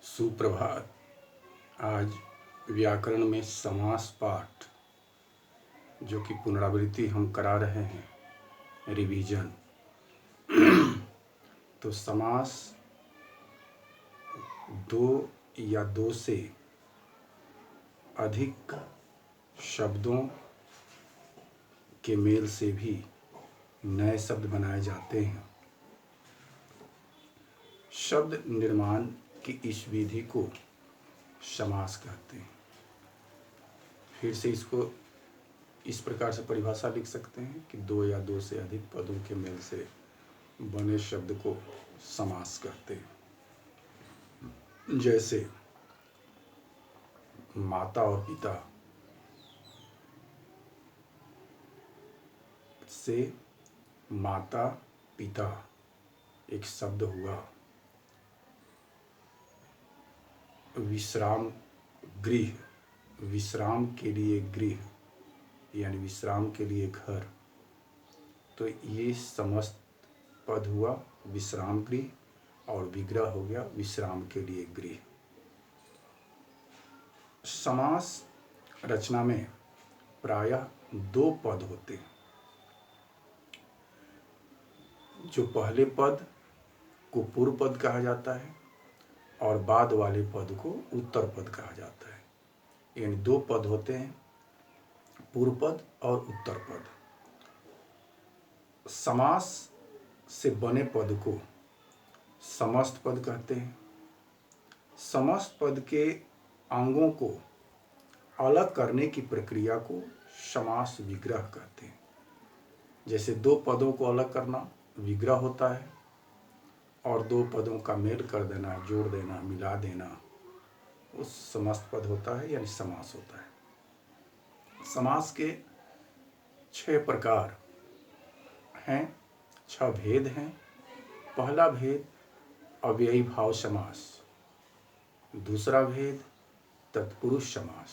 सुप्रभात। आज व्याकरण में समास पाठ जो कि पुनरावृत्ति हम करा रहे हैं, रिवीजन। तो समास दो या दो से अधिक शब्दों के मेल से भी नए शब्द बनाए जाते हैं। शब्द निर्माण की इस विधि को समास कहते हैं। फिर से इसको इस प्रकार से परिभाषा लिख सकते हैं कि दो या दो से अधिक पदों के मेल से बने शब्द को समास कहते हैं। जैसे माता और पिता से माता पिता एक शब्द हुआ। विश्राम गृह, विश्राम के लिए गृह यानी विश्राम के लिए घर, तो ये समस्त पद हुआ विश्राम गृह और विग्रह हो गया विश्राम के लिए गृह। समास रचना में प्रायः दो पद होते हैं। जो पहले पद को पूर्व पद कहा जाता है और बाद वाले पद को उत्तर पद कहा जाता है। यानी दो पद होते हैं, पूर्व पद और उत्तर पद। समास से बने पद को समस्त पद कहते हैं। समस्त पद के अंगों को अलग करने की प्रक्रिया को समास विग्रह कहते हैं। जैसे दो पदों को अलग करना विग्रह होता है और दो पदों का मेल कर देना, जोड़ देना, मिला देना वो समस्त पद होता है यानी समास होता है। समास के 6 प्रकार हैं, 6 भेद हैं। पहला भेद अव्ययी भाव समास, दूसरा भेद तत्पुरुष समास,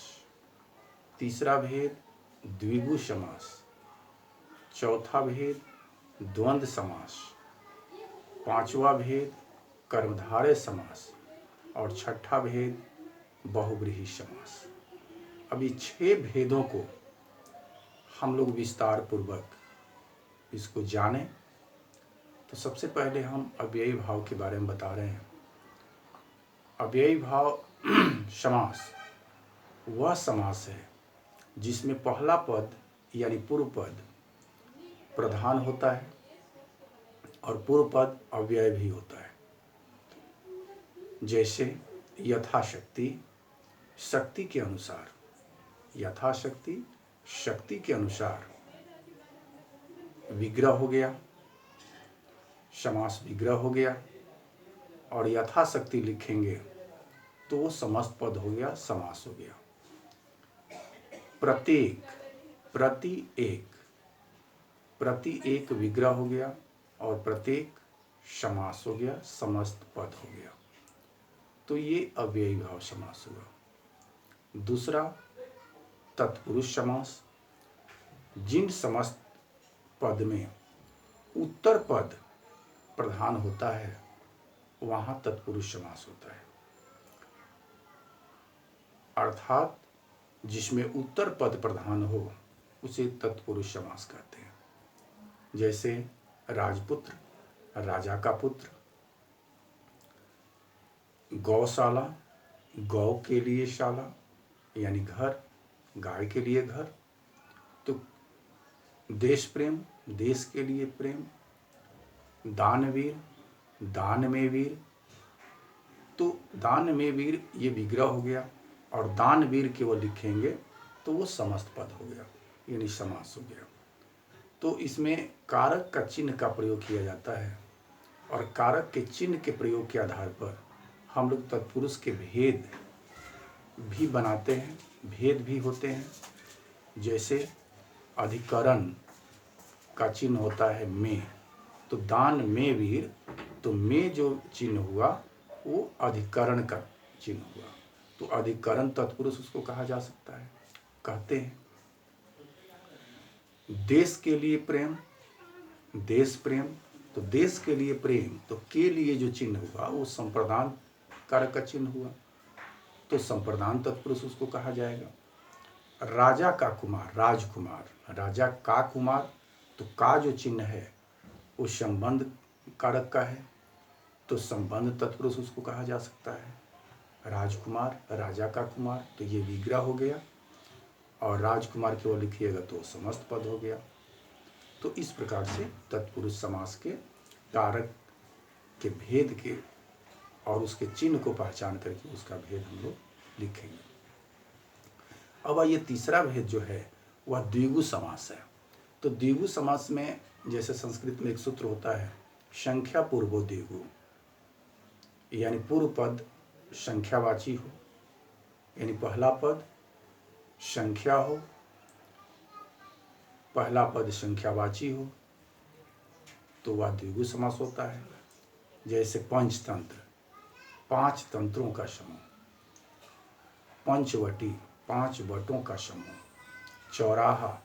तीसरा भेद द्विगु समास, चौथा भेद द्वंद्व समास, पांचवा भेद कर्मधारय समास और छठा भेद बहुव्रीहि समास। अब ये 6 भेदों को हम लोग विस्तार पूर्वक इसको जानें। तो सबसे पहले हम अव्ययी भाव के बारे में बता रहे हैं। अव्ययी भाव समास वह समास है जिसमें पहला पद यानी पूर्व पद प्रधान होता है और पूर्व पद अव्यय भी होता है। जैसे यथाशक्ति, शक्ति के अनुसार, यथाशक्ति शक्ति के अनुसार विग्रह हो गया, समास विग्रह हो गया। और यथाशक्ति लिखेंगे तो वो समस्त पद हो गया, समास हो गया। प्रत्येक, प्रति एक, प्रति एक विग्रह हो गया और प्रत्येक समास हो गया, समस्त पद हो गया। तो ये अव्ययी भाव समास हुआ। दूसरा तत्पुरुष समास, जिन समस्त पद में उत्तर पद प्रधान होता है वहाँ तत्पुरुष समास होता है। अर्थात जिसमें उत्तर पद प्रधान हो उसे तत्पुरुष समास कहते हैं। जैसे राजपुत्र, राजा का पुत्र, गौशाला, गौ के लिए शाला यानी घर, गाय के लिए घर। तो देश प्रेम, देश के लिए प्रेम। दानवीर, दान में वीर, तो दान में वीर ये विग्रह हो गया और दानवीर केवल लिखेंगे तो वो समस्त पद हो गया यानी समास हो गया। तो इसमें कारक का चिन्ह का प्रयोग किया जाता है और कारक के चिन्ह के प्रयोग के आधार पर हम लोग तत्पुरुष के भेद भी बनाते हैं, भेद भी होते हैं। जैसे अधिकरण का चिन्ह होता है में, तो दान में वीर, तो में जो चिन्ह हुआ वो अधिकरण का चिन्ह हुआ, तो अधिकरण तत्पुरुष उसको कहा जा सकता है, कहते हैं। देश के लिए प्रेम, देश प्रेम, तो देश के लिए प्रेम, तो के लिए जो चिन्ह हुआ वो संप्रदान कारक का चिन्ह हुआ तो संप्रदान तत्पुरुष उसको कहा जाएगा। राजा का कुमार, राजकुमार, राजा का कुमार, तो का जो चिन्ह है वो संबंध कारक का है तो संबंध तत्पुरुष उसको कहा जा सकता है। राजकुमार, राजा का कुमार, तो ये विग्रह हो गया और राजकुमार केवल लिखिएगा तो समस्त पद हो गया। तो इस प्रकार से तत्पुरुष समास के कारक के भेद के और उसके चिन्ह को पहचान करके उसका भेद हम लोग लिखेंगे। अब आइए तीसरा भेद जो है वह द्विगु समास है। तो द्विगु समास में जैसे संस्कृत में एक सूत्र होता है संख्या पूर्वो द्विगु, यानी पूर्व पद संख्यावाची हो, यानी पहला पद संख्या हो, पहला पद संख्यावाची हो तो वह द्विगु समास होता है। जैसे पंचतंत्र, 5 तंत्रों का समूह, पंचवटी, 5 वटों का समूह, चौराहा,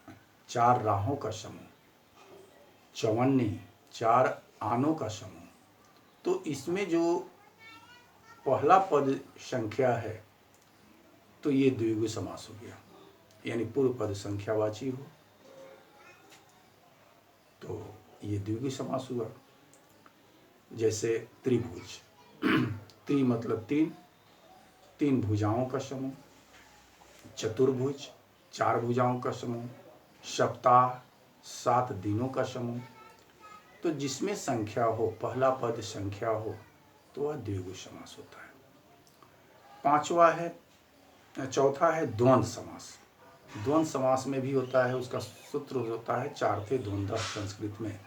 4 राहों का समूह, चवन्नी, 4 आनों का समूह। तो इसमें जो पहला पद संख्या है तो ये द्विगु समास हो गया, यानी पूर्व पद संख्यावाची हो तो ये द्विगु समास हुआ। जैसे त्रिभुज, त्रि मतलब 3 भुजाओं का समूह, चतुर्भुज, 4 भुजाओं का समूह, सप्ताह, 7 दिनों का समूह। तो जिसमें संख्या हो, पहला पद संख्या हो तो वह द्विगु समास होता है। चौथा है द्वंद्व समास। द्वंद्व समास में भी होता है, उसका सूत्र होता है चार्थे द्वंद्व, संस्कृत में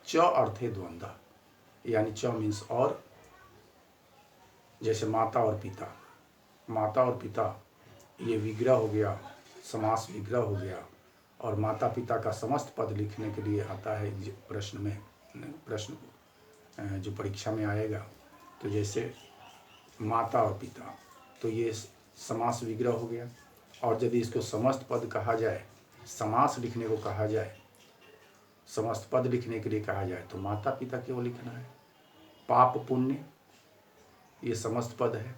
च अर्थे द्वंद्व, यानी च मीन्स और, जैसे माता और पिता, माता और पिता ये विग्रह हो गया, समास विग्रह हो गया। और माता पिता का समस्त पद लिखने के लिए आता है प्रश्न जो परीक्षा में आएगा। तो जैसे माता और पिता तो ये समास विग्रह हो गया। और यदि इसको समस्त पद कहा जाए, समास लिखने को कहा जाए, समस्त पद लिखने के लिए कहा जाए तो माता पिता केवल लिखना है। पाप पुण्य ये समस्त पद है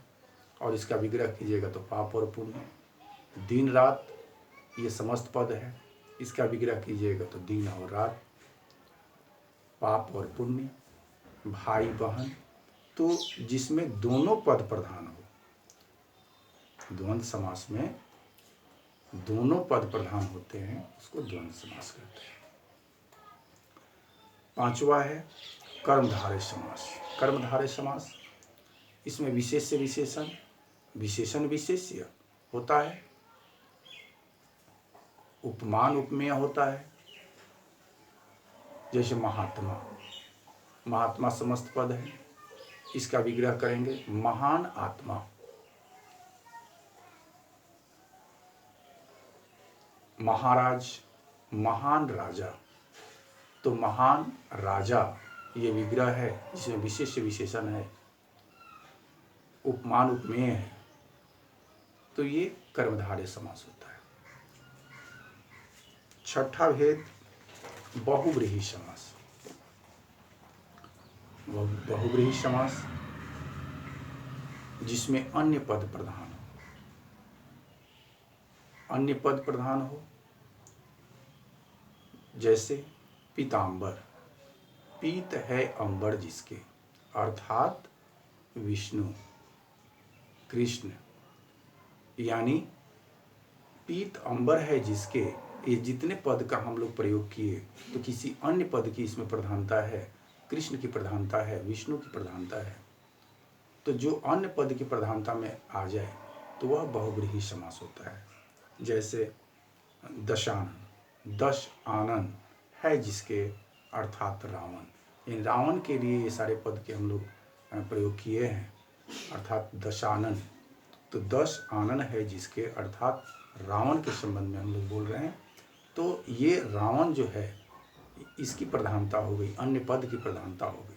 और इसका विग्रह कीजिएगा तो पाप और पुण्य। दिन रात ये समस्त पद है, इसका विग्रह कीजिएगा तो दिन और रात, पाप और पुण्य। भाई बहन, तो जिसमें दोनों पद प्रधान हो, द्वंद्व समास में दोनों पद प्रधान होते हैं उसको द्वंद्व समास कहते हैं। पांचवा है कर्मधारय समास। कर्मधारय समास, इसमें विशेष्य विशेषण, विशेषण विशेष्य होता है, उपमान उपमेय होता है। जैसे महात्मा, महात्मा समस्त पद है, इसका विग्रह करेंगे महान आत्मा। महाराज, महान राजा, तो महान राजा ये विग्रह है जिसमें विशेष विशेषण है, उपमान उपमेय है, तो ये कर्मधारय समास होता है। छठा भेद बहुव्रीहि समास। बहुव्रीहि समास जिसमें अन्य पद प्रधान हो, अन्य पद प्रधान हो। जैसे पीतांबर, पीत है अंबर जिसके, अर्थात विष्णु कृष्ण, यानी पीत अंबर है जिसके। ये जितने पद का हम लोग प्रयोग किए तो किसी अन्य पद की इसमें प्रधानता है, कृष्ण की प्रधानता है, विष्णु की प्रधानता है। तो जो अन्य पद की प्रधानता में आ जाए तो वह बहुव्रीहि समास होता है। जैसे दशानन, 10 आनन है जिसके, अर्थात रावण। इन रावण के लिए ये सारे पद के हम लोग प्रयोग किए हैं, अर्थात दशानन। तो 10 आनन है जिसके, अर्थात रावण के संबंध में हम लोग बोल रहे हैं। तो ये रावण जो है इसकी प्रधानता हो गई, अन्य पद की प्रधानता हो गई,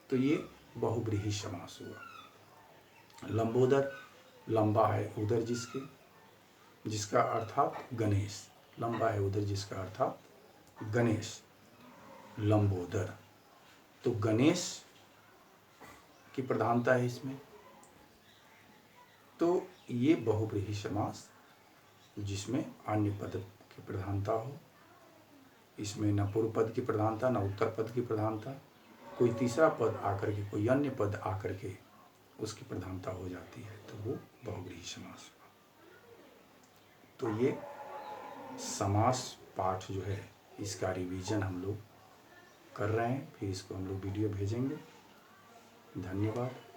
तो ये बहुव्रीहि समास हुआ। लंबोदर, लंबा है उदर जिसके, जिसका अर्थात गणेश, लंबा है उदर जिसका अर्थात गणेश, लंबोदर। तो गणेश की प्रधानता है इसमें। ये बहुव्रीहि समास जिसमें अन्य पद की प्रधानता हो, इसमें न पूर्व पद की प्रधानता न उत्तर पद की प्रधानता, कोई तीसरा पद आकर के, कोई अन्य पद आकर के उसकी प्रधानता हो जाती है, तो वो बहुव्रीहि समास हुआ। तो ये समास पाठ जो है इसका रिवीजन हम लोग कर रहे हैं, फिर इसको हम लोग वीडियो भेजेंगे। धन्यवाद।